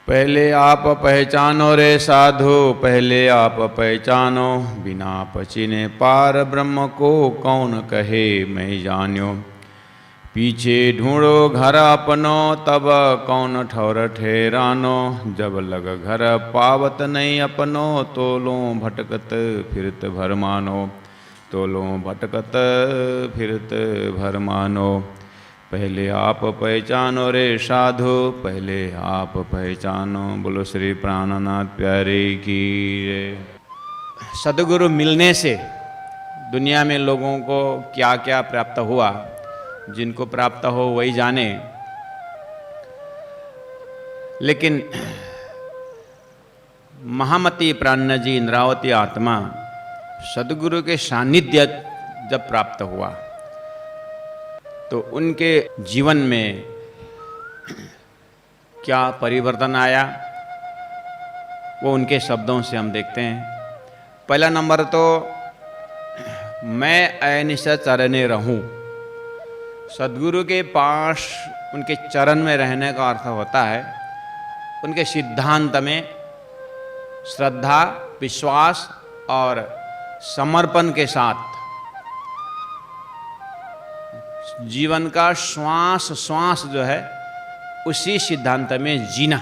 पहले आप पहचानो रे साधु, पहले आप पहचानो, बिना पचिने पार ब्रह्म को कौन कहे मैं जान्यो। पीछे ढूंढो घर अपनो, तब कौन ठौर ठहरानो। जब लग घर पावत नहीं अपनो, तोलो भटकत फिरत भर मानो। तोलो भटकत फिरत भर मानो। पहले आप पहचानो रे साधु, पहले आप पहचानो। बोलो श्री प्राणनाथ प्यारे की जय। सद्गुरु मिलने से दुनिया में लोगों को क्या क्या प्राप्त हुआ, जिनको प्राप्त हो वही जाने। लेकिन महामती प्राण जी इंद्रावती आत्मा सद्गुरु के सानिध्य जब प्राप्त हुआ तो उनके जीवन में क्या परिवर्तन आया, वो उनके शब्दों से हम देखते हैं। पहला नंबर तो मैं अनिश चरणे रहूं। सद्गुरु के पास उनके चरण में रहने का अर्थ होता है उनके सिद्धांत में श्रद्धा, विश्वास और समर्पण के साथ जीवन का श्वास श्वास जो है उसी सिद्धांत में जीना,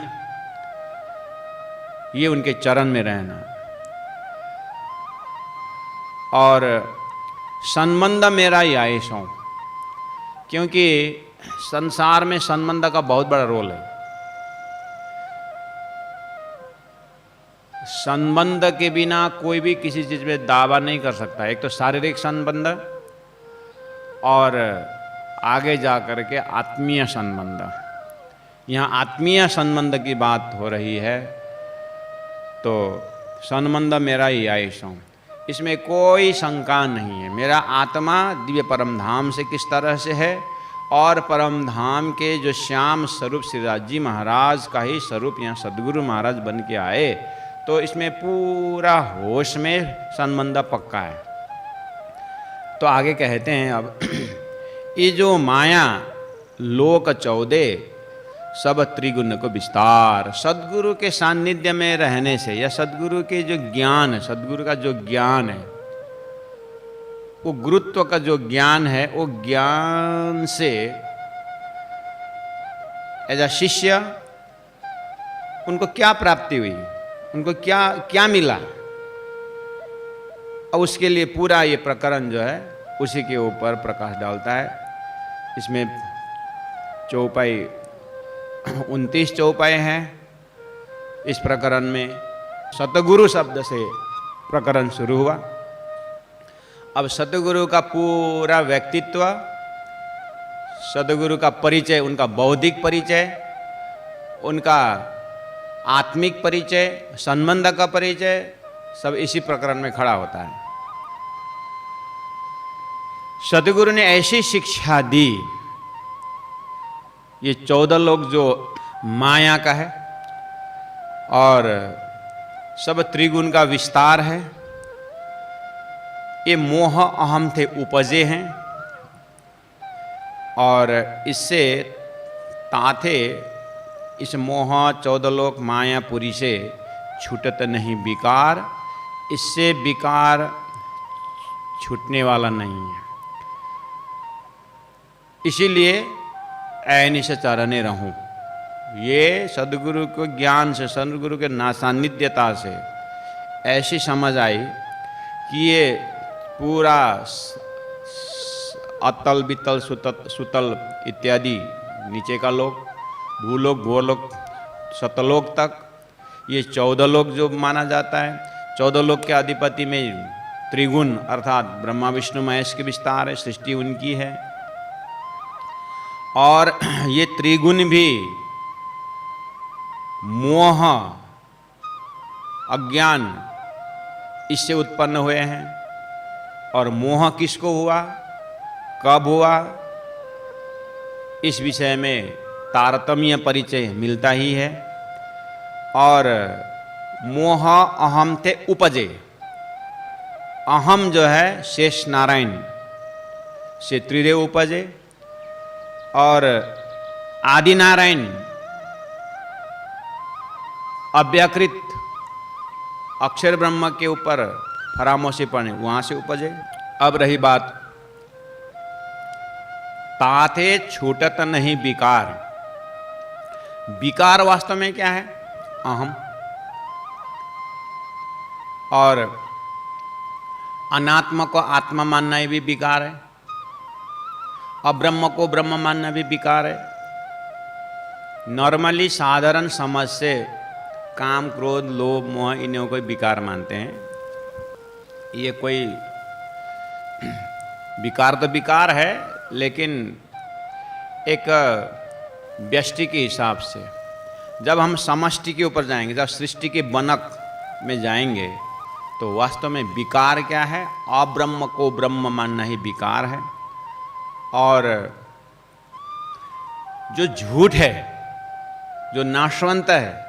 ये उनके चरण में रहना। और संबंध मेरा ही आयेश हूं, क्योंकि संसार में संबंध का बहुत बड़ा रोल है। संबंध के बिना कोई भी किसी चीज में दावा नहीं कर सकता। एक तो शारीरिक संबंध और आगे जा कर के आत्मीय संबंध। यहाँ आत्मीय संबंध की बात हो रही है तो संबंध मेरा ही आयेश हूँ, इसमें कोई शंका नहीं है। मेरा आत्मा दिव्य परम धाम से किस तरह से है और परम धाम के जो श्याम स्वरूप श्रीराज जी महाराज का ही स्वरूप यहाँ सद्गुरु महाराज बन के आए, तो इसमें पूरा होश में संबंध पक्का है। तो आगे कहते हैं अब ये जो माया लोक 14 सब त्रिगुण को विस्तार, सद्गुरु के सानिध्य में रहने से या सद्गुरु के जो ज्ञान है, सद्गुरु का जो ज्ञान है, वो गुरुत्व का जो ज्ञान है, वो ज्ञान से एज अ शिष्य उनको क्या प्राप्ति हुई, उनको क्या क्या मिला, और उसके लिए पूरा ये प्रकरण जो है उसी के ऊपर प्रकाश डालता है। इसमें चौपाई 29 चौपाई हैं। इस प्रकरण में सतगुरु शब्द से प्रकरण शुरू हुआ। अब सतगुरु का पूरा व्यक्तित्व, सतगुरु का परिचय, उनका बौद्धिक परिचय, उनका आत्मिक परिचय, संबंध का परिचय, सब इसी प्रकरण में खड़ा होता है। सतगुरु ने ऐसी शिक्षा दी, ये 14 लोग जो माया का है और सब त्रिगुण का विस्तार है, ये मोह अहम थे उपजे हैं और इससे ताथे इस मोह 14 लोक मायापुरी से छूटत नहीं विकार, इससे विकार छूटने वाला नहीं है। इसीलिए अनिश चरणे रहूं। ये सद्गुरु को ज्ञान से, सद्गुरु के सानिध्यता से ऐसी समझ आई कि ये पूरा अतल बितल सुतल इत्यादि नीचे का लोक, भूलोक भूलोक सतलोक तक, ये 14 लोक जो माना जाता है, 14 लोक के अधिपति में त्रिगुण अर्थात ब्रह्मा विष्णु महेश के विस्तार है, सृष्टि उनकी है। और ये त्रिगुण भी मोह अज्ञान इससे उत्पन्न हुए हैं। और मोह किसको हुआ, कब हुआ, इस विषय में तारतम्य परिचय मिलता ही है। और मोह अहम थे उपजे, अहम जो है शेष नारायण से त्रिदेव उपजे और आदि नारायण अव्याकृत अक्षर ब्रह्म के ऊपर फरामोशी पड़े, वहां से उपजे। अब रही बात ताते छूटत नहीं विकार। विकार वास्तव में क्या है? अहम। और अनात्मा को आत्मा मानना भी विकार है, अब्रह्म को ब्रह्म मानना भी विकार है। नॉर्मली साधारण समझ से काम, क्रोध, लोभ, मोह इन्हें कोई विकार मानते हैं। ये कोई विकार तो विकार है, लेकिन एक व्यष्टि के हिसाब से। जब हम समष्टि के ऊपर जाएंगे, जब सृष्टि के बनक में जाएंगे, तो वास्तव में विकार क्या है? अब्रह्म को ब्रह्म मानना ही विकार है। और जो झूठ है, जो नाशवंत है,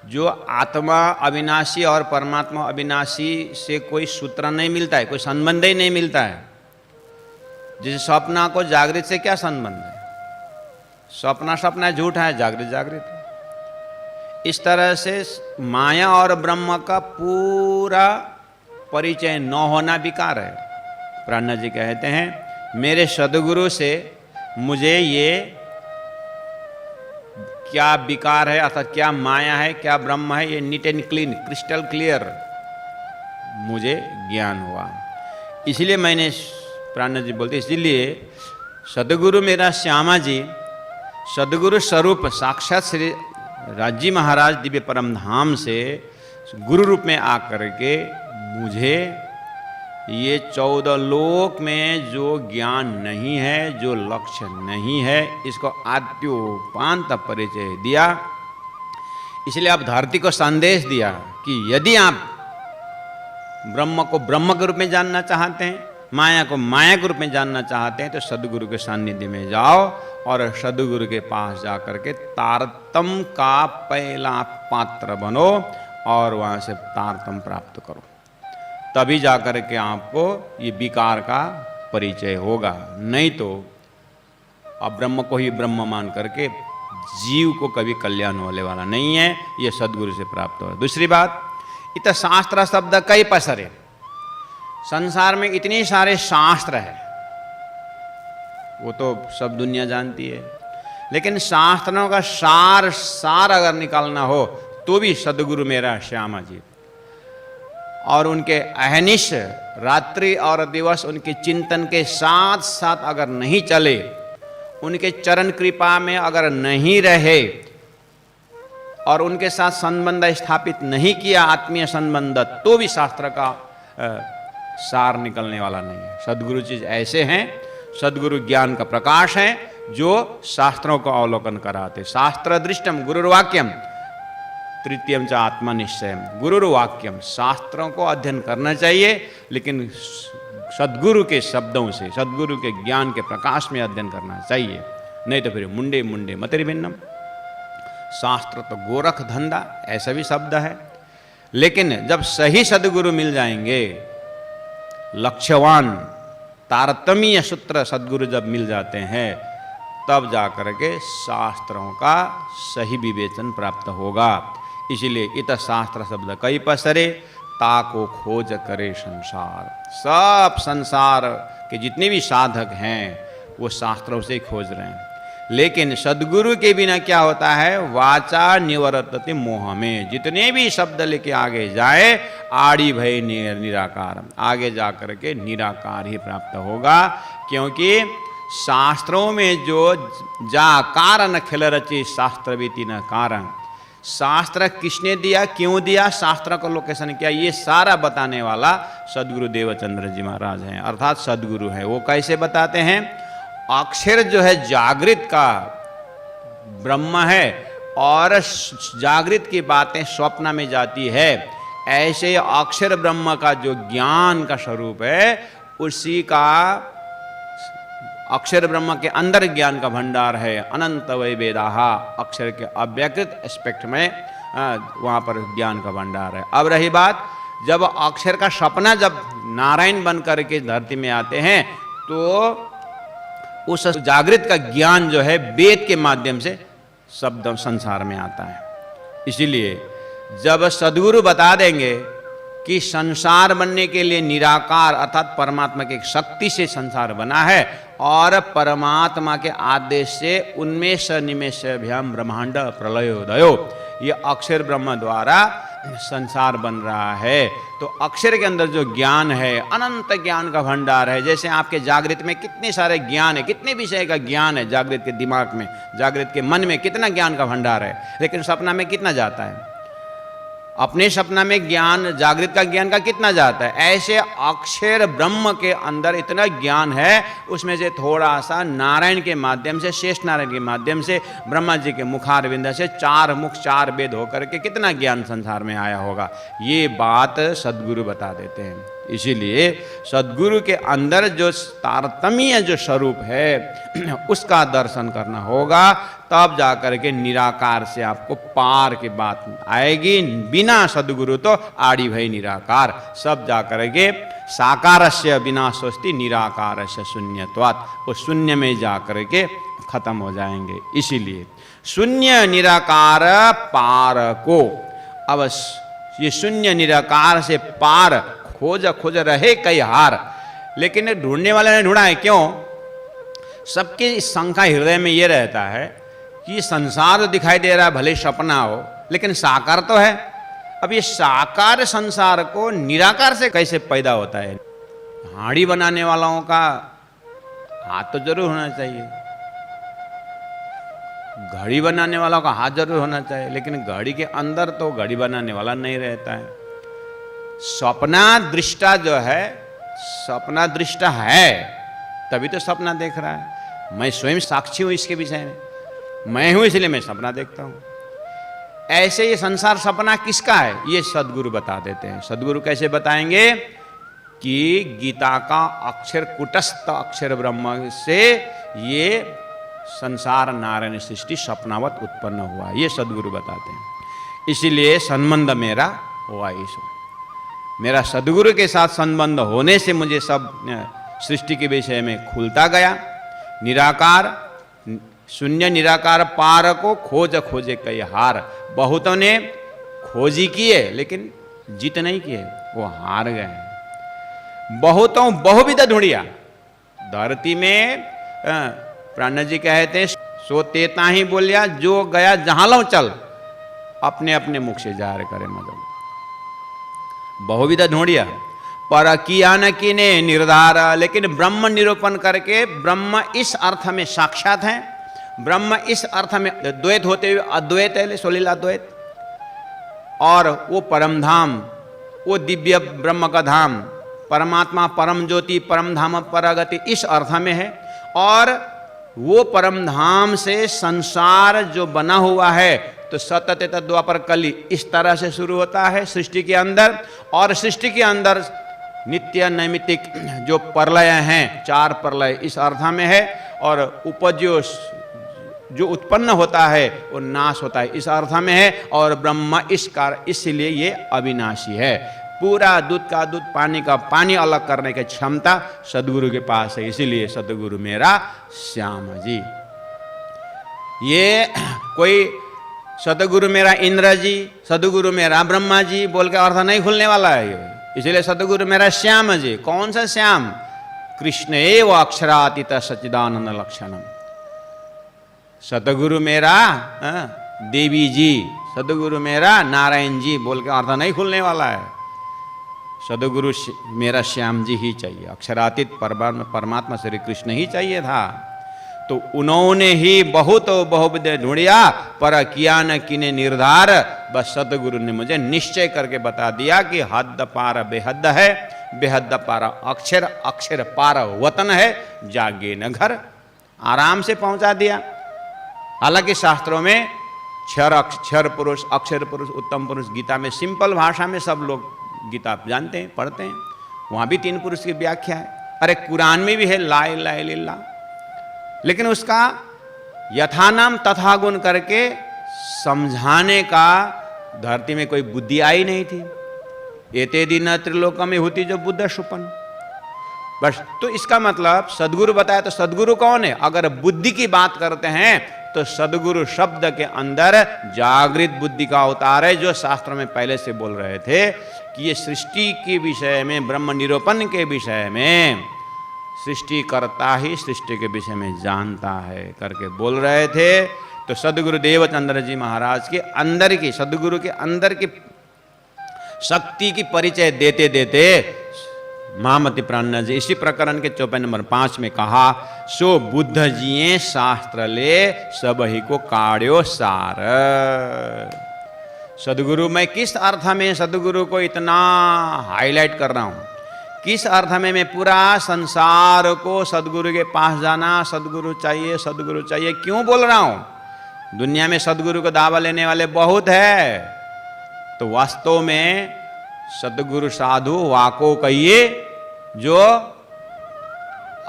जो आत्मा अविनाशी और परमात्मा अविनाशी से कोई सूत्र नहीं मिलता है, कोई संबंध ही नहीं मिलता है। जैसे स्वप्ना को जागृत से क्या संबंध है? स्वप्ना स्वप्न है, झूठ है, जागृत जागृत है। इस तरह से माया और ब्रह्म का पूरा परिचय न होना विकार है। प्राणनाथ जी कहते हैं, मेरे सदगुरु से मुझे ये क्या विकार है, अर्थात क्या माया है, क्या ब्रह्म है, ये neat and clean, crystal clear मुझे ज्ञान हुआ। इसलिए मैंने, प्राणनाथ जी बोलते, इसीलिए सदगुरु मेरा श्यामा जी, सदगुरु स्वरूप साक्षात श्री राजी महाराज दिव्य परम धाम से गुरु रूप में आकर के मुझे ये 14 लोक में जो ज्ञान नहीं है, जो लक्ष्य नहीं है, इसको आद्योपांत परिचय दिया। इसलिए आप धरती को संदेश दिया कि यदि आप ब्रह्म को ब्रह्म के रूप में जानना चाहते हैं, माया को माया के रूप में जानना चाहते हैं, तो सदगुरु के सानिध्य में जाओ और सदगुरु के पास जाकर के तारतम का पहला पात्र बनो और वहाँ से तारतम प्राप्त करो। तभी जाकर के आपको ये विकार का परिचय होगा। नहीं तो अब ब्रह्म को ही ब्रह्म मान करके जीव को कभी कल्याण होने वाला नहीं है। ये सदगुरु से प्राप्त हो। दूसरी बात, इत शास्त्र शब्द कई पसरे। संसार में इतने सारे शास्त्र हैं, वो तो सब दुनिया जानती है, लेकिन शास्त्रों का सार अगर निकालना हो तो भी सदगुरु मेरा श्यामा जी और उनके अहनिश रात्रि और दिवस उनके चिंतन के साथ साथ अगर नहीं चले, उनके चरण कृपा में अगर नहीं रहे और उनके साथ संबंध स्थापित नहीं किया, आत्मीय संबंध, तो भी शास्त्र का सार निकलने वाला नहीं है। सदगुरु चीज ऐसे हैं, सदगुरु ज्ञान का प्रकाश है जो शास्त्रों को अवलोकन कराते। शास्त्र दृष्टम गुरुर्वाक्यम तृतीयम च आत्मनिश्चय। गुरुर्वाक्यम, शास्त्रों को अध्ययन करना चाहिए, लेकिन सदगुरु के शब्दों से, सदगुरु के ज्ञान के प्रकाश में अध्ययन करना चाहिए। नहीं तो फिर मुंडे मुंडे मतरि भिन्नम। शास्त्र तो गोरख धंधा, ऐसा भी शब्द है। लेकिन जब सही सदगुरु मिल जाएंगे, लक्ष्यवान तारतम्य सूत्र सदगुरु जब मिल जाते हैं, तब जाकर के शास्त्रों का सही विवेचन प्राप्त होगा। इसलिए इत शास्त्र शब्द कई पसरे, ताको खोज करे संसार। सब संसार के जितने भी साधक हैं वो शास्त्रों से खोज रहे हैं। लेकिन सदगुरु के बिना क्या होता है? वाचा निवर्तते मोह में। जितने भी शब्द लेके आगे जाए, आड़ी भय निराकार, आगे जाकर के निराकार ही प्राप्त होगा। क्योंकि शास्त्रों में जो जा कारण खिल रची शास्त्रविति न कारण, शास्त्र किसने दिया, क्यों दिया, शास्त्र का लोकेशन क्या, ये सारा बताने वाला सदगुरु देवचंद्र जी महाराज हैं, अर्थात सदगुरु हैं। वो कैसे बताते हैं? अक्षर जो है जागृत का ब्रह्म है और जागृत की बातें स्वप्न में जाती है। ऐसे अक्षर ब्रह्म का जो ज्ञान का स्वरूप है, उसी का अक्षर ब्रह्म के अंदर ज्ञान का भंडार है। अनंत वै वेदाहा, अक्षर के अव्यकृत एस्पेक्ट में वहाँ पर ज्ञान का भंडार है। अब रही बात, जब अक्षर का सपना जब नारायण बन करके धरती में आते हैं, तो उस जागृत का ज्ञान जो है वेद के माध्यम से शब्द संसार में आता है। इसीलिए जब सद्गुरु बता देंगे कि संसार बनने के लिए निराकार अर्थात परमात्मा की एक शक्ति से संसार बना है और परमात्मा के आदेश से उन्मेष निमेषभ्याम ब्रह्मांड प्रलयोदयो, ये अक्षर ब्रह्म द्वारा संसार बन रहा है। तो अक्षर के अंदर जो ज्ञान है, अनंत ज्ञान का भंडार है। जैसे आपके जागृत में कितने सारे ज्ञान है, कितने विषय का ज्ञान है, जागृत के दिमाग में, जागृत के मन में कितना ज्ञान का भंडार है, लेकिन सपना में कितना जाता है? अपने सपना में ज्ञान, जागृत का ज्ञान का कितना जाता है? ऐसे अक्षर ब्रह्म के अंदर इतना ज्ञान है, उसमें से थोड़ा सा नारायण के माध्यम से, शेष नारायण के माध्यम से, ब्रह्मा जी के मुखारविंद से 4 मुख 4 वेद होकर के कितना ज्ञान संसार में आया होगा, ये बात सद्गुरु बता देते हैं। इसीलिए सद्गुरु के अंदर जो तारतम्य जो स्वरूप है उसका दर्शन करना होगा, तब जाकर के निराकार से आपको पार की बात आएगी। बिना सद्गुरु तो आड़ी भई निराकार, सब जाकर के साकारस्य विनाशोस्ति निराकारस्य शून्यत्वात्, वो शून्य में जाकर के खत्म हो जाएंगे। इसीलिए शून्य निराकार पार को, अब ये शून्य निराकार से पार खोज खोज रहे कई हार, लेकिन ढूंढने वाले ने ढूंढा है। क्यों? सबकी शंका हृदय में ये रहता है कि संसार तो दिखाई दे रहा है, भले सपना हो, लेकिन साकार तो है। अब ये साकार संसार को निराकार से कैसे पैदा होता है? हाड़ी बनाने वालों का हाथ तो जरूर होना चाहिए, घड़ी बनाने वालों का हाथ जरूर होना चाहिए, लेकिन घड़ी के अंदर तो घड़ी बनाने वाला नहीं रहता है। सपना दृष्टा जो है, सपना दृष्टा है तभी तो सपना देख रहा है। मैं स्वयं साक्षी हूं इसके विषय में, मैं हूं इसलिए मैं सपना देखता हूं। ऐसे ये संसार सपना किसका है, ये सद्गुरु बता देते हैं। सद्गुरु कैसे बताएंगे कि गीता का अक्षर कुटस्थ अक्षर ब्रह्म से ये संसार नारायण सृष्टि सपनावत उत्पन्न हुआ, ये सद्गुरु बताते हैं। इसीलिए संबंध मेरा हुआ ईश्वर, मेरा सद्गुरु के साथ संबंध होने से मुझे सब सृष्टि के विषय में खुलता गया। निराकार शून्य निराकार पार को खोज खोजे कई हार, बहुतों ने खोजी किए लेकिन जीत नहीं किए, वो हार गए। बहुतों बहुविध ढूंढिया, धरती में प्राण जी कहते हैं सो तेता ही बोलिया, जो गया जहां लो चल, अपने अपने मुख से जाहिर करे मदद। बहुविध ढूंढिया पर किया न किने निर्धार, लेकिन ब्रह्म निरूपण करके ब्रह्म इस अर्थ में साक्षात है, ब्रह्म इस अर्थ में द्वैत होते हुए अद्वैत है, सोलीला द्वैत, और वो परम धाम, वो दिव्य ब्रह्म का धाम, परमात्मा परम ज्योति परम धाम परागति इस अर्थ में है। और वो परम धाम से संसार जो बना हुआ है, तो सतत द्वापर कली इस तरह से शुरू होता है सृष्टि के अंदर, और सृष्टि के अंदर नित्य नैमित्तिक जो प्रलय हैं, 4 प्रलय इस अर्थ में है, और उपजो जो उत्पन्न होता है वो नाश होता है इस अर्थ में है, और ब्रह्म इस कार्य, इसलिए ये अविनाशी है। पूरा दूध का दूध पानी का पानी अलग करने की क्षमता सद्गुरु के पास है, इसीलिए सद्गुरु मेरा श्याम जी। ये कोई सद्गुरु मेरा इंद्र जी, सद्गुरु मेरा ब्रह्मा जी बोल के अर्थ नहीं खुलने वाला है ये, इसलिए सद्गुरु मेरा श्याम जी। कौन सा श्याम? कृष्ण एव अक्षरातीत सच्चिदानंद लक्षणम। सद्गुरु मेरा देवी जी, सद्गुरु मेरा नारायण जी बोल के अर्थ नहीं खुलने वाला है। सद्गुरु मेरा श्याम जी ही चाहिए, अक्षरातीत परमात्मा श्री कृष्ण ही चाहिए था। तो उन्होंने ही बहुत बहुविध ढूंढिया पर किया न किने निर्धार, बस सतगुरु ने मुझे निश्चय करके बता दिया कि हद पार बेहद है, बेहद पार अक्षर, अक्षर पार वतन है, जागे न घर। आराम से पहुंचा दिया। हालांकि शास्त्रों में क्षर पुरुष, अक्षर पुरुष, उत्तम पुरुष, गीता में सिंपल भाषा में सब लोग गीता जानते हैं, पढ़ते हैं, वहां भी 3 पुरुष की व्याख्या है। अरे कुरान में भी है ला इलाहा इल्लल्लाह, लेकिन उसका यथानाम तथा गुण करके समझाने का धरती में कोई बुद्धि आई नहीं थी। एते दिन त्रिलोक में होती जो बुद्ध सुपन, बस। तो इसका मतलब सद्गुरु बताया, तो सद्गुरु कौन है? अगर बुद्धि की बात करते हैं तो सदगुरु शब्द के अंदर जागृत बुद्धि का अवतार है, जो शास्त्र में पहले से बोल रहे थे कि ये सृष्टि के विषय में, ब्रह्म निरूपण के विषय में सृष्टि करता ही सृष्टि के विषय में जानता है करके बोल रहे थे। तो सदगुरु देवचंद्र जी महाराज के अंदर की, सदगुरु के अंदर की शक्ति की परिचय देते देते महामति प्राण जी इसी प्रकरण के 54 नंबर 5 में कहा, सो बुद्ध जिये शास्त्र ले सब ही को काढ़्यो सार। सदगुरु, मैं किस अर्थ में सदगुरु को इतना हाईलाइट कर रहा हूं, किस अर्थ में मैं पूरा संसार को सदगुरु के पास जाना, सदगुरु चाहिए क्यों बोल रहा हूं? दुनिया में सदगुरु को दावा लेने वाले बहुत है, तो वास्तव में सदगुरु साधु वाको कहिए जो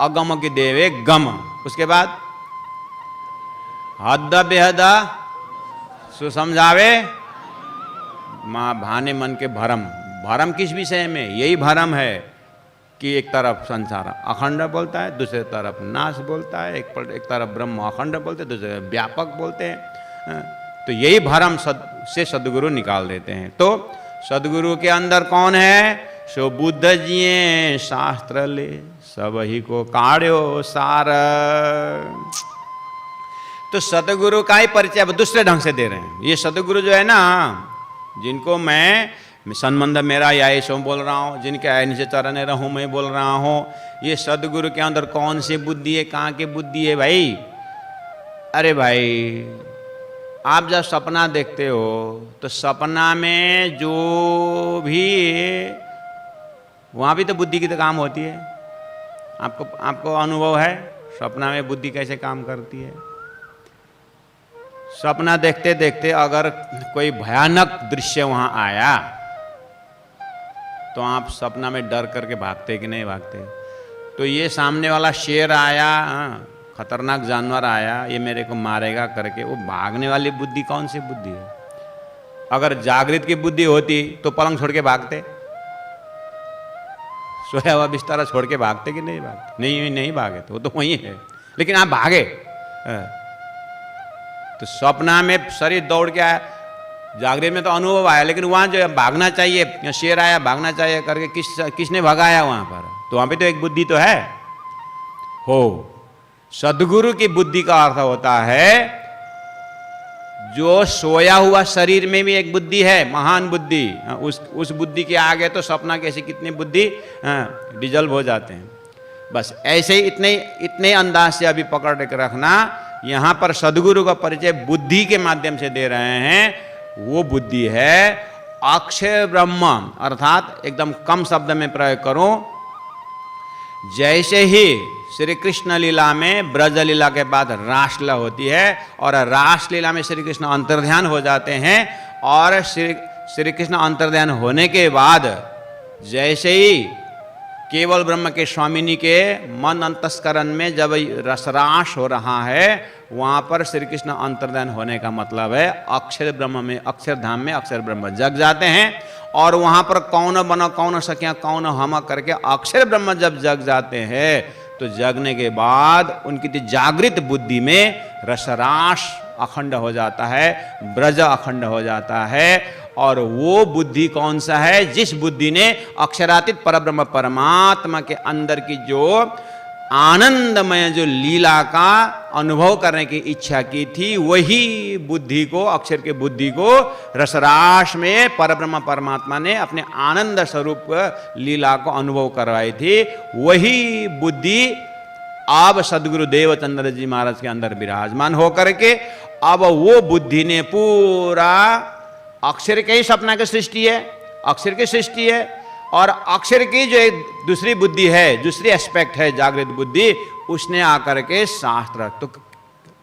अगम की देवे गम। उसके बाद हद बेहद सुसमझावे माँ भाने मन के भरम। भरम किस विषय में? यही भरम है कि एक तरफ संसार अखंड बोलता है, दूसरे तरफ नाश बोलता है, एक तरफ ब्रह्म अखंड बोलते हैं, दूसरे व्यापक बोलते हैं। तो यही भरम से सदगुरु निकाल देते हैं। तो सदगुरु के अंदर कौन है? सो बुद्ध जिये शास्त्र ले सब ही को काढ़्यो सार। तो सदगुरु का ही परिचय अब दूसरे ढंग से दे रहे हैं। ये सदगुरु जो है ना, जिनको मैं संबंध मेरा या सो बोल रहा हूँ, जिनके नीचे चरण रहूँ मैं बोल रहा हूँ, ये सदगुरु के अंदर कौन सी बुद्धि है, कहाँ की बुद्धि है भाई? अरे भाई, आप जब सपना देखते हो तो सपना में जो भी वहाँ भी तो बुद्धि की तो काम होती है। आपको अनुभव है सपना में बुद्धि कैसे काम करती है? सपना देखते देखते अगर कोई भयानक दृश्य वहाँ आया तो आप सपना में डर करके भागते कि नहीं भागते? तो ये सामने वाला शेर आया, खतरनाक जानवर आया, ये मेरे को मारेगा करके, वो भागने वाली बुद्धि कौन सी बुद्धि है? अगर जागृत की बुद्धि होती तो पलंग छोड़ के भागते, सोया हुआ बिस्तर छोड़ के भागते कि नहीं भागते? नहीं भागे, तो वो तो वही है, लेकिन आप भागे। तो सपना में शरीर दौड़ के आया, जागृत में तो अनुभव आया, लेकिन वहां जो भागना चाहिए, शेर आया भागना चाहिए करके किसने भगाया वहां पर? तो वहां पे तो एक बुद्धि तो है हो। सदगुरु की बुद्धि का अर्थ होता है जो सोया हुआ शरीर में भी एक बुद्धि है, महान बुद्धि। उस बुद्धि के आगे तो सपना कैसे कितनी बुद्धि डिजल्व हो जाते हैं। बस ऐसे ही इतने अंदाज से अभी पकड़ के रखना। यहां पर सदगुरु का परिचय बुद्धि के माध्यम से दे रहे हैं। वो बुद्धि है अक्षय ब्रह्म, अर्थात एकदम कम शब्द में प्रयोग करूं, जैसे ही श्री कृष्ण लीला में ब्रज लीला के बाद रासलीला होती है और रासलीला में श्री कृष्ण अंतर्ध्यान हो जाते हैं, और श्री कृष्ण अंतर्ध्यान होने के बाद जैसे ही केवल ब्रह्म के स्वामिनी के मन अंतस्करण में जब रसरास हो रहा है, वहां पर श्री कृष्ण अंतर्ध्यान होने का मतलब है अक्षर ब्रह्म में, अक्षर धाम में अक्षर ब्रह्म जग जाते हैं। और वहां पर कौन बनो कौन सख्या कौन हम करके अक्षर ब्रह्म जब जग जाते हैं, तो जगने के बाद उनकी जागृत बुद्धि में रसरास अखंड हो जाता है, ब्रज अखंड हो जाता है। और वो बुद्धि कौन सा है? जिस बुद्धि ने अक्षरातीत परब्रह्म परमात्मा के अंदर की जो आनंदमय जो लीला का अनुभव करने की इच्छा की थी, वही बुद्धि को, अक्षर के बुद्धि को रसरास में परब्रह्म परमात्मा ने अपने आनंद स्वरूप लीला को अनुभव करवाई थी। वही बुद्धि अब सदगुरु देवचंद्र जी महाराज के अंदर विराजमान होकर के अब वो बुद्धि ने पूरा अक्षर के ही सपना की सृष्टि है, अक्षर की सृष्टि है, और अक्षर की जो एक दूसरी बुद्धि है, दूसरी एस्पेक्ट है जागृत बुद्धि, उसने आकर के शास्त्र, तो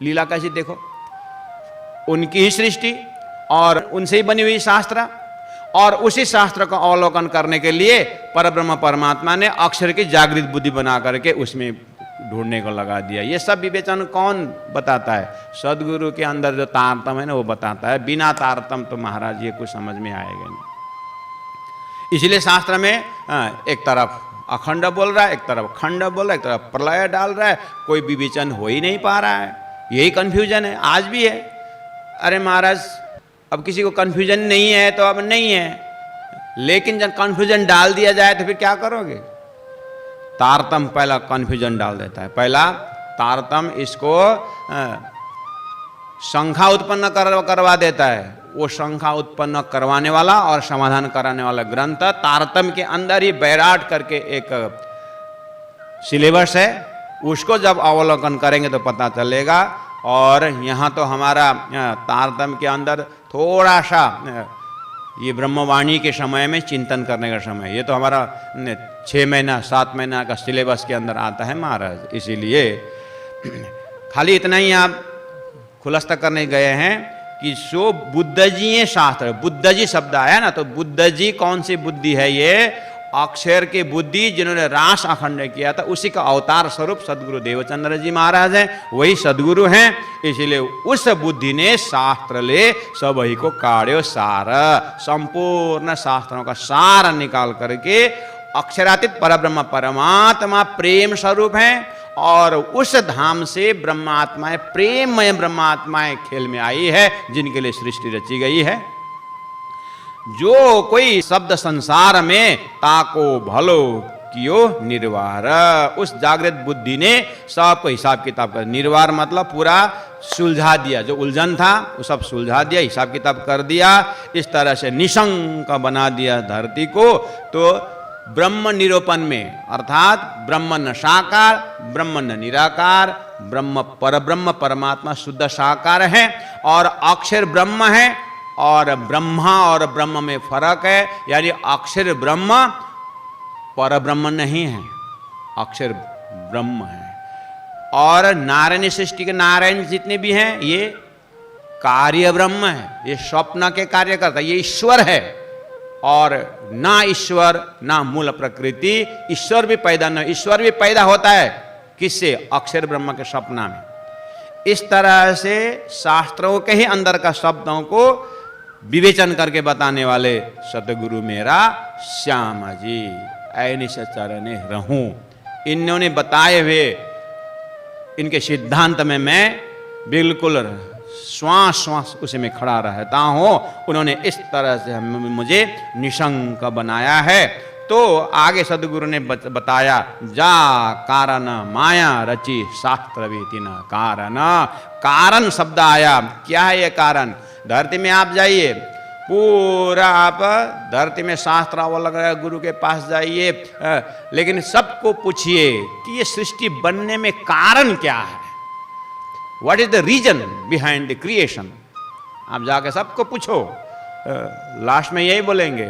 लीला कैसी देखो, उनकी ही सृष्टि और उनसे ही बनी हुई शास्त्र, और उसी शास्त्र का अवलोकन करने के लिए परब्रह्म परमात्मा ने अक्षर की जागृत बुद्धि बना करके उसमें ढूंढने को लगा दिया। ये सब विवेचन कौन बताता है? सदगुरु के अंदर जो तारतम है ना, वो बताता है। बिना तारतम तो महाराज ये कुछ समझ में आएगा नहीं। इसलिए शास्त्र में एक तरफ अखंड बोल रहा है, एक तरफ खंड बोल रहा है, एक तरफ प्रलय डाल रहा है, कोई विवेचन हो ही नहीं पा रहा है। यही कन्फ्यूजन है, आज भी है। अरे महाराज अब किसी को कन्फ्यूजन नहीं है तो अब नहीं है, लेकिन जब कन्फ्यूजन डाल दिया जाए तो फिर क्या करोगे? तारतम पहला कन्फ्यूजन डाल देता है, पहला तारतम इसको शंका उत्पन्न करवा देता है। वो शंका उत्पन्न करवाने वाला और समाधान कराने वाला ग्रंथ तारतम के अंदर ही बैराट करके एक सिलेबस है, उसको जब अवलोकन करेंगे तो पता चलेगा। और यहाँ तो हमारा तारतम के अंदर थोड़ा सा ये ब्रह्मवाणी के समय में चिंतन करने का समय, ये तो हमारा 6 महीना 7 महीना का सिलेबस के अंदर आता है महाराज। इसीलिए खाली इतना ही आप खुलासा करने गए हैं कि जो बुद्धजीय शास्त्र, बुद्धजी शब्द आया ना, तो बुद्धजी कौन सी बुद्धि है? ये अक्षर की बुद्धि जिन्होंने रास अखंड किया था, उसी का अवतार स्वरूप सदगुरु देवचंद्र जी महाराज हैं, वही सदगुरु हैं। इसीलिए उस बुद्धि ने शास्त्र ले सब ही को काढ़ो सार, संपूर्ण शास्त्रों का सार निकाल करके अक्षरातीत परब्रह्म परमात्मा प्रेम स्वरूप हैं, और उस धाम से ब्रह्मात्माएं, प्रेममय ब्रह्मात्माएं खेल में आई है, जिनके लिए सृष्टि रची गई है। जो कोई शब्द संसार में ताको भलो कियो निर्वार, उस जागृत बुद्धि ने सबको हिसाब किताब कर, निर्वार मतलब पूरा सुलझा दिया, जो उलझन था वो सब सुलझा दिया, हिसाब किताब कर दिया, इस तरह से निशंक बना दिया धरती को। तो ब्रह्म निरूपण में, अर्थात ब्रह्म न साकार, ब्रह्म न निराकार, ब्रह्म परब्रह्म परमात्मा शुद्ध साकार है, और अक्षर ब्रह्म है, और ब्रह्मा और ब्रह्म में फर्क है, यानी अक्षर ब्रह्म परब्रह्म नहीं है, अक्षर ब्रह्म है। और नारायण सृष्टि के नारायण जितने भी हैं ये कार्य ब्रह्म है, ये स्वप्न के कार्य करता है, ये ईश्वर है। और ना ईश्वर ना मूल प्रकृति, ईश्वर भी पैदा न, ईश्वर भी पैदा होता है किससे? अक्षर ब्रह्म के सपना में। इस तरह से शास्त्रों के ही अंदर का शब्दों को विवेचन करके बताने वाले सतगुरु मेरा श्याम जी ऐनिश चरणे रहूं, इन्होंने बताए हुए इनके सिद्धांत में मैं बिल्कुल श्वास श्वास उसी में खड़ा रहता हूं। उन्होंने इस तरह से मुझे निशंक बनाया है। तो आगे सदगुरु ने बताया, जा कारण माया रची शास्त्र वेतिन कारण। कारण शब्द आया, क्या है ये कारण? धरती में आप जाइए, पूरा आप धरती में शास्त्र अवलोकन गुरु के पास जाइए, लेकिन सबको पूछिए कि ये सृष्टि बनने में कारण क्या है, what is the reason behind the creation. आप जाके सबको पूछो, लास्ट में यही बोलेंगे,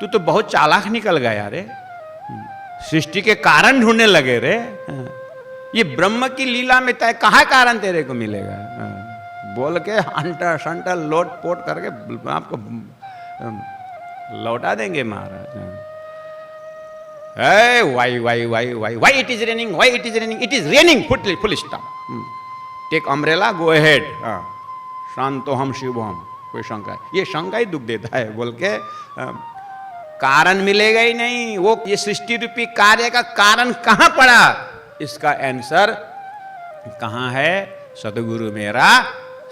तू तो बहुत चालाक निकल गया रे, सृष्टि के कारण ढूंढने लगे रे, ये ब्रह्म की लीला में तय कहाँ कारण तेरे को मिलेगा? बोल के हंटर शंटर लोट पोट करके आपको लौटा देंगे महाराज। Why why why why why it is raining, why it is raining, it is raining, full stop, take umbrella, go ahead, शांतो हम शिव हम, कोई शंका है? ये शंका ही दुख देता है, बोल के कारण मिलेगा ही नहीं। वो ये सृष्टि रूपी कार्य का कारण कहां पड़ा, इसका आंसर कहां है? सतगुरु मेरा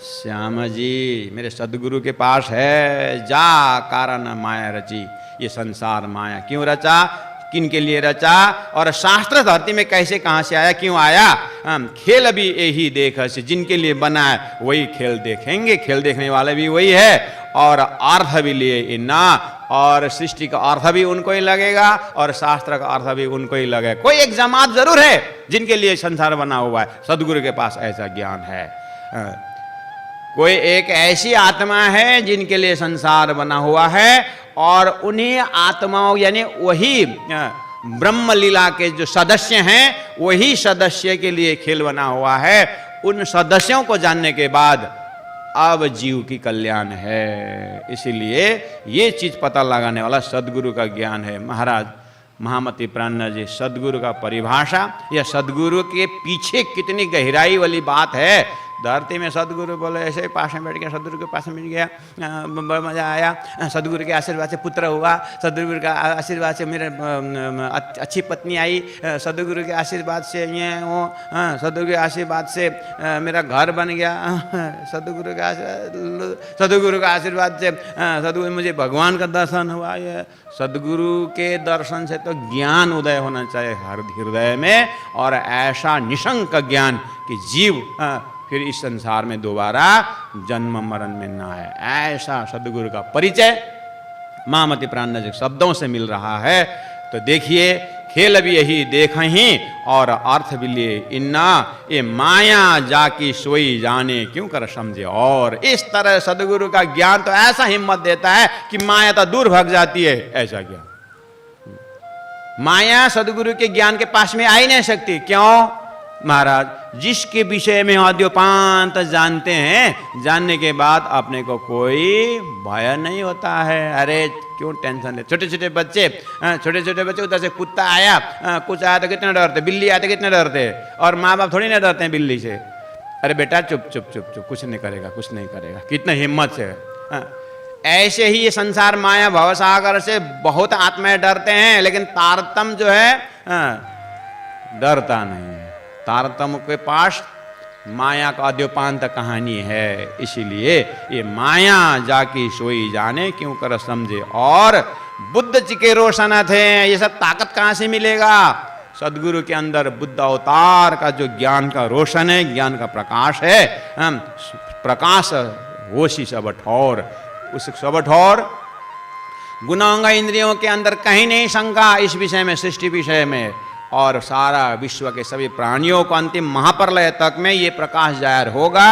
श्याम जी, मेरे सदगुरु के पास है। जा कारण माया रची, ये संसार माया क्यों रचा, किन के लिए रचा, और शास्त्र धरती में कैसे कहां से आया, क्यों आया? खेल भी यही देख, जिनके लिए बना है वही खेल देखेंगे, खेल देखने वाले भी वही है, और अर्थ भी लिए इन्ना, और सृष्टि का अर्थ भी उनको ही लगेगा, और शास्त्र का अर्थ भी उनको ही लगेगा। कोई एक जमात जरूर है जिनके लिए संसार बना हुआ है, सदगुरु के पास ऐसा ज्ञान है। कोई एक ऐसी आत्मा है जिनके लिए संसार बना हुआ है, और उन्हीं आत्माओं यानी वही ब्रह्म लीला के जो सदस्य हैं, वही सदस्य के लिए खेल बना हुआ है। उन सदस्यों को जानने के बाद अब जीव की कल्याण है। इसीलिए ये चीज पता लगाने वाला सदगुरु का ज्ञान है। महाराज महामती प्राणनाथ जी, सदगुरु का परिभाषा या सदगुरु के पीछे कितनी गहराई वाली बात है धरती में सदगुरु बोले, ऐसे ही पास में बैठ गया, सदगुरु के पास में बैठ गया, बड़ा मज़ा आया, सदगुरु के आशीर्वाद से पुत्र हुआ, सदगुरु का आशीर्वाद से मेरे अच्छी पत्नी आई, सदगुरु के आशीर्वाद से ये वो, सदगुरु के आशीर्वाद से मेरा घर बन गया, सदगुरु का आशीर्वाद से सदगुरु मुझे भगवान का दर्शन हुआ। ये सदगुरु के दर्शन से तो ज्ञान उदय होना चाहिए हर हृदय में, और ऐसा निशंक ज्ञान कि जीव फिर इस संसार में दोबारा जन्म मरण में ना आए। ऐसा सदगुरु का परिचय मामति प्राणनाथ शब्दों से मिल रहा है। तो देखिए, खेल भी यही देखहि और अर्थ भी लिए इन्ना, ये माया जाकी सोई जाने क्यों कर समझे। और इस तरह सदगुरु का ज्ञान तो ऐसा हिम्मत देता है कि माया तो दूर भाग जाती है। ऐसा ज्ञान, माया सदगुरु के ज्ञान के पास में आ ही नहीं सकती। क्यों महाराज? जिसके विषय में आद्योपांत जानते हैं, जानने के बाद अपने को कोई भय नहीं होता है। अरे क्यों टेंशन ले? छोटे छोटे बच्चे उधर से कुत्ता आया, कुछ आया तो कितने डरते, बिल्ली आया तो कितने डरते, और माँ बाप थोड़ी ना डरते हैं बिल्ली से। अरे बेटा चुप चुप चुप चुप, कुछ नहीं करेगा, कुछ नहीं करेगा, कितने हिम्मत से। ऐसे ही ये संसार माया भवसागर से बहुत आत्माएं डरते हैं, लेकिन तारतम जो है डरता नहीं। तारतम के पास माया का आद्योपांत कहानी है। इसीलिए ये माया जाकी सोई जाने क्यों कर समझे। और बुद्ध जी के रोशन थे, ये सब ताकत कहाँ से मिलेगा? सदगुरु के अंदर बुद्ध अवतार का जो ज्ञान का रोशन है, ज्ञान का प्रकाश है, प्रकाश होशी सब ठौर, उस सब ठौर गुणांग इंद्रियों के अंदर कहीं नहीं शंका इस विषय में, सृष्टि विषय में। और सारा विश्व के सभी प्राणियों को अंतिम महाप्रलय तक में ये प्रकाश जाहिर होगा।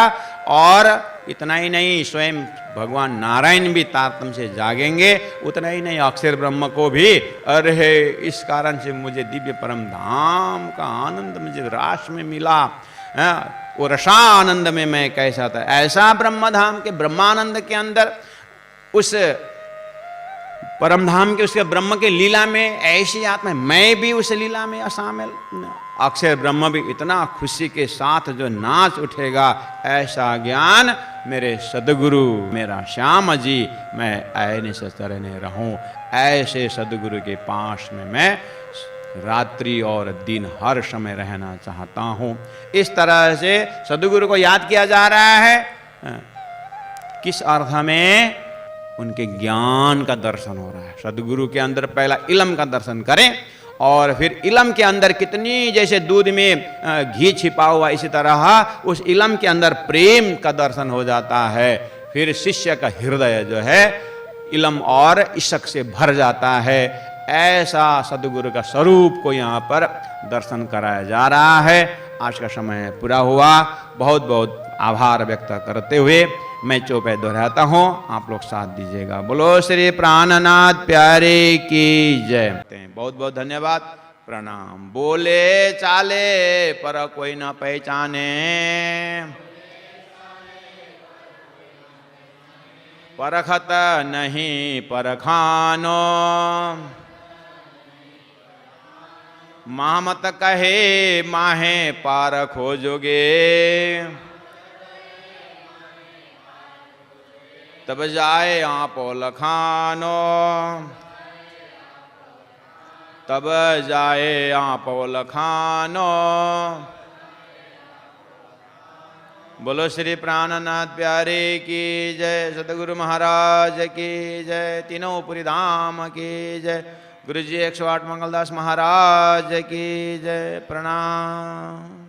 और इतना ही नहीं, स्वयं भगवान नारायण भी तारतम से जागेंगे। उतना ही नहीं, अक्षर ब्रह्म को भी, अरे इस कारण से मुझे दिव्य परम धाम का आनंद मुझे रास में मिला, वो रसानंद में मैं कैसा था। ऐसा ब्रह्म धाम के ब्रह्मानंद के अंदर, उस परम धाम के उसके ब्रह्म के लीला में ऐसी आत्मा, मैं भी उस लीला में शामिल। अक्षर ब्रह्म भी इतना खुशी के साथ जो नाच उठेगा, ऐसा ज्ञान मेरे सदगुरु, मेरा श्याम जी, मैं ऐने से तरने रहूं। ऐसे सदगुरु के पास में मैं रात्रि और दिन हर समय रहना चाहता हूं। इस तरह से सदगुरु को याद किया जा रहा है। किस अर्थ में? उनके ज्ञान का दर्शन हो रहा है। सदगुरु के अंदर पहला इलम का दर्शन करें, और फिर इलम के अंदर कितनी, जैसे दूध में घी छिपा हुआ, इसी तरह उस इलम के अंदर प्रेम का दर्शन हो जाता है। फिर शिष्य का हृदय जो है इलम और इशक से भर जाता है। ऐसा सदगुरु का स्वरूप को यहाँ पर दर्शन कराया जा रहा है। आज का समय पूरा हुआ। बहुत बहुत आभार व्यक्त करते हुए मैं चौपाई दोहराता हूँ, आप लोग साथ दीजिएगा। बोलो श्री प्राणनाथ प्यारे की जय। बहुत बहुत धन्यवाद, प्रणाम। बोले चाले पर कोई न पहचाने, परखत नहीं परखानो, मामत कहे माहे पार खोजोगे, तब जाए आपो लखानो, तब जाए आपो लखानो। बोलो श्री प्राणनाथ प्यारे की जय, सतगुरु महाराज की जय, तीनों पुरी धाम की जय, गुरु जी 108 मंगलदास महाराज की जय। प्रणाम।